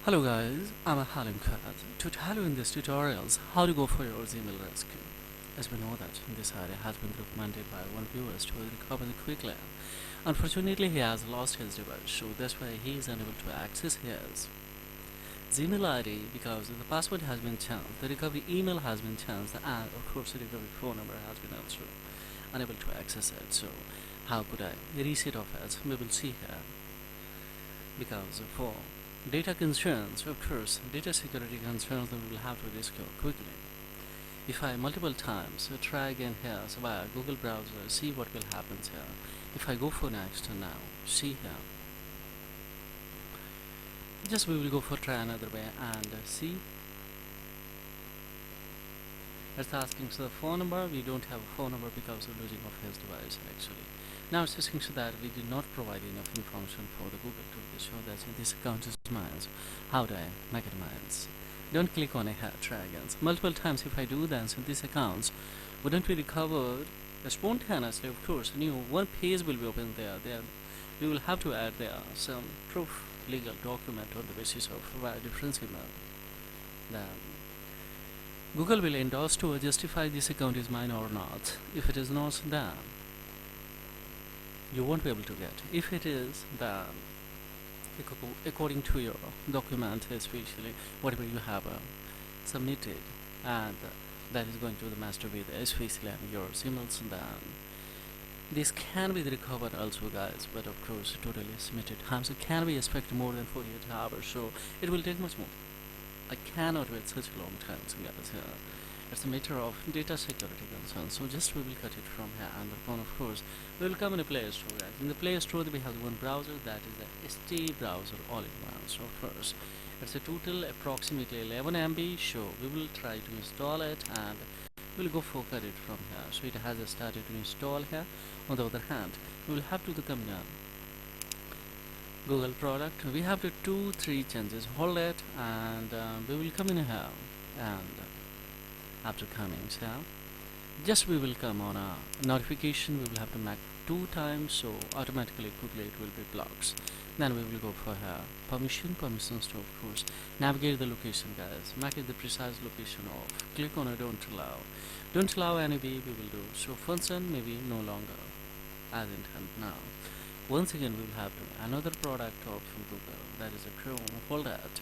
Hello guys, I'm Halim Khat. To tell you in this tutorials how to go for your Gmail rescue. As we know that this area has been recommended by one viewer to recover it quickly. Unfortunately, he has lost his device, so that's why he is unable to access his Gmail ID because the password has been changed, the recovery email has been changed, and of course the recovery phone number has been also unable to access it. So how could I reset of it? We will see here. Because for data concerns, of course, data security concerns, we will have to rescue quickly. If I multiple times try again here, so via Google browser, see what will happen here. If I go for next now, see here. Just we will go for try another way and see. It's asking for the phone number. We don't have a phone number because of losing of his device actually. Now it's asking so that we did not provide enough information for the Google to show that this account is mine. How do I make it mine? Don't click on a try again. Multiple times if I do that, so these accounts wouldn't be recovered spontaneously. Of course, new one page will be open there. We will have to add there some proof legal document on the basis of difference email. Then Google will endorse to justify this account is mine or not. If it is not, then you won't be able to get. If it is, then according to your document, especially whatever you have submitted, and that is going to the master with especially your emails, then this can be recovered also guys, but of course totally limited times. It can be expected more than 48 hours, so it will take much more. I cannot wait such a long time, so guys. It's a matter of data security concerns. So just we will cut it from here, and the phone, of course, we will come in the Play Store, guys. In the Play Store, we have one browser, that is the ST browser all-in-one. So first, it's a total approximately 11 MB. So we will try to install it, and we'll go for cut it from here. So it has started to install here. On the other hand, we will have to come in Google product. We have to 2-3 changes. Hold it, and we will come in here, and after coming here, just we will come on a notification. We will have to make 2 times, so automatically quickly it will be blocks. Then we will go for here permissions to, of course, navigate the location, guys. Make it the precise location off. Click on a don't allow any way we will do. So function maybe no longer as intended. Now once again we will have to another product of Google, that is a Chrome. Hold that.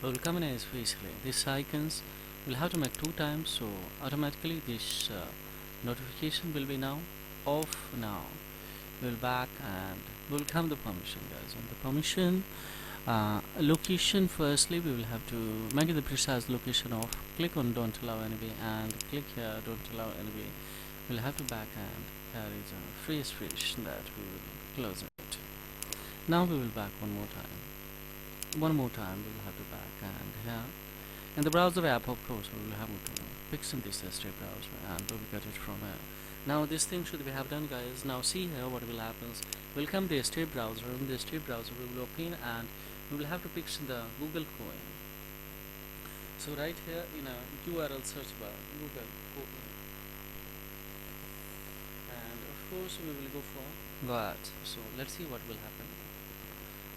We will come in especially these icons. We'll have to make 2 times, so automatically this notification will be now off. Now we'll back and we'll come the permission, guys. On the permission location, firstly we will have to make it the precise location off. Click on don't allow anyway and click here don't allow anyway. We'll have to back, and here is a free switch that we will close it. Now we will back one more time we will have to back, and here in the browser app, of course, we will have to fix in this ST browser, and we will get it from here. Now this thing should we have done, guys. Now see here what will happen. We'll come the ST browser. In the ST browser we will open, and we will have to fix the Google coin. So right here in a URL search bar, Google coin, and of course we will go for that. So let's see what will happen.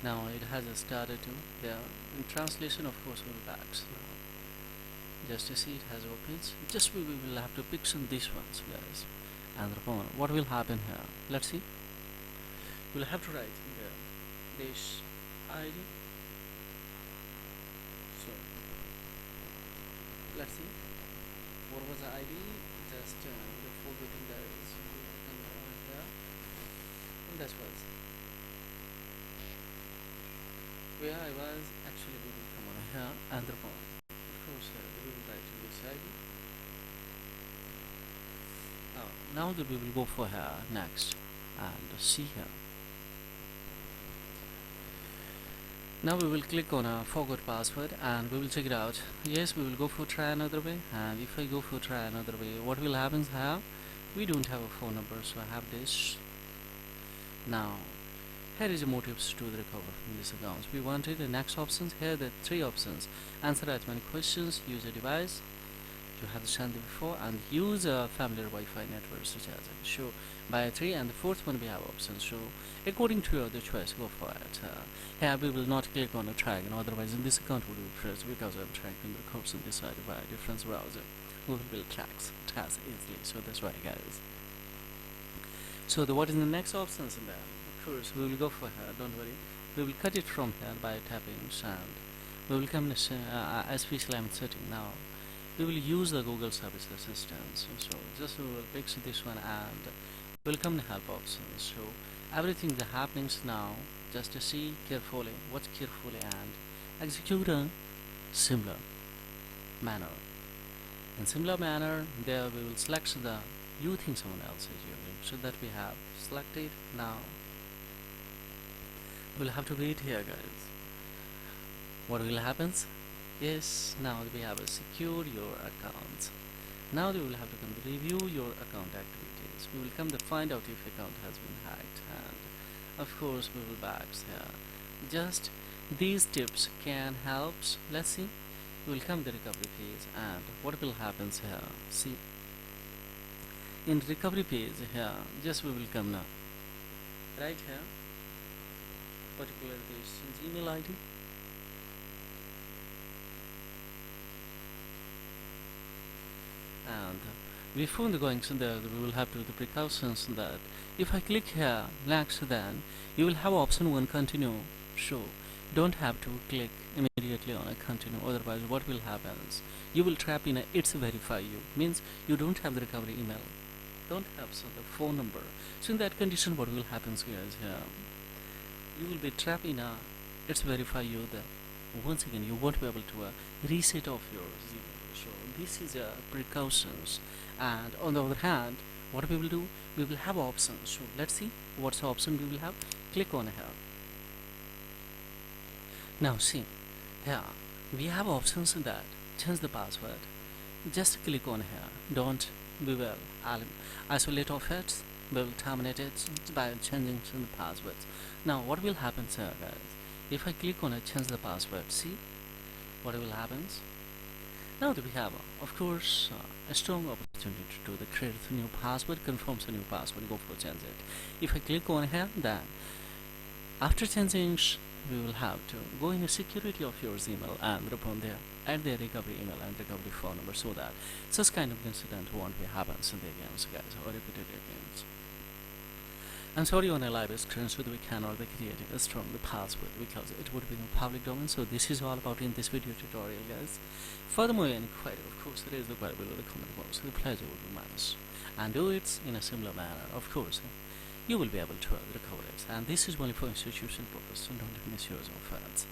Now it has started to there. In translation, of course, we will back. So just to see it has opened. Just we will have to pick some these ones, guys. And the phone. What will happen here? Let's see. We'll have to write here this ID. So let's see. What was the ID? Just before getting there is here. And that was where I was actually. We will come on here and the phone. Of course, we will write this ID. Now that we will go for here next and see here. Now we will click on a forgot password and we will check it out. Yes, we will go for try another way, and if I go for try another way, what will happen here? We don't have a phone number, so I have this. Now here is the motives to the recover from this account. We wanted the next options. Here the 3 options: answer as many questions, use a device, you have the channel before, and use a familiar Wi-Fi network such as so by 3, and the fourth one we have options. So according to your the choice, go for it. Here we will not click on a track, and otherwise in this account will be pressed because I'm tracking the course on this side by a different browser. Google will tracks tasks easily, so that's why, guys. So what is the next options in there? Of course, we will go for here. Don't worry, we will cut it from here by tapping and we will come to especially I'm setting now. We will use the Google Service Assistant. So just we will pick this one and we'll come to help options. So everything that happens now, just to see carefully, watch carefully and execute a similar manner. In similar manner, there we will select the you think someone else is using, so that we have selected. Now we'll have to wait here, guys. What will happen? Yes, now we have a secure your account. Now we will have to come to review your account activities. We will come to find out if account has been hacked, and of course we will back here. Just these tips can help. Let's see. We will come to the recovery page, and what will happen here? See, in recovery page here, just we will come now. Right here, particularly this email ID. And before the going to there, we will have to do the precautions that if I click here next, then you will have option 1 continue. So don't have to click immediately on a continue, otherwise what will happen is you will trap in a it's verify you, means you don't have the recovery email, don't have the phone number. So in that condition what will happen is here you will be trapped in a it's verify you. There once again you won't be able to reset off your email. So this is precautions. And on the other hand, what we will do, we will have options. So let's see what's the option we will have. Click on here. Now see here we have options in that change the password. Just click on here. Don't, we will isolate of it, we will terminate it by changing the password. Now what will happen here, guys? If I click on it, change the password, see what will happen. Now that we have of course a strong opportunity to do the create a new password, confirms a new password, go for change it. If I click on here, then after changing we will have to go in the security of your email and upon there add the recovery email and recovery phone number, so that such kind of incident won't be happens in the games, guys, or repeated games. I'm sorry on a live screen, so that we cannot be creating a strong password because it would be in public domain. So this is all about in this video tutorial, guys. Furthermore, any query, of course, there is the query below the comment box. The pleasure would be mine, and do it in a similar manner. Of course, you will be able to recover it, and this is only for institution purpose, so don't misuse of it.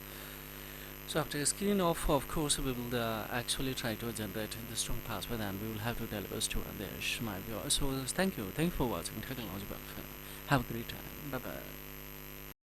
So after screening off, of course, we will actually try to generate the strong password, and we will have to deliver to this my viewer. So thank you for watching Technology Welfare. Have a great time. Bye bye.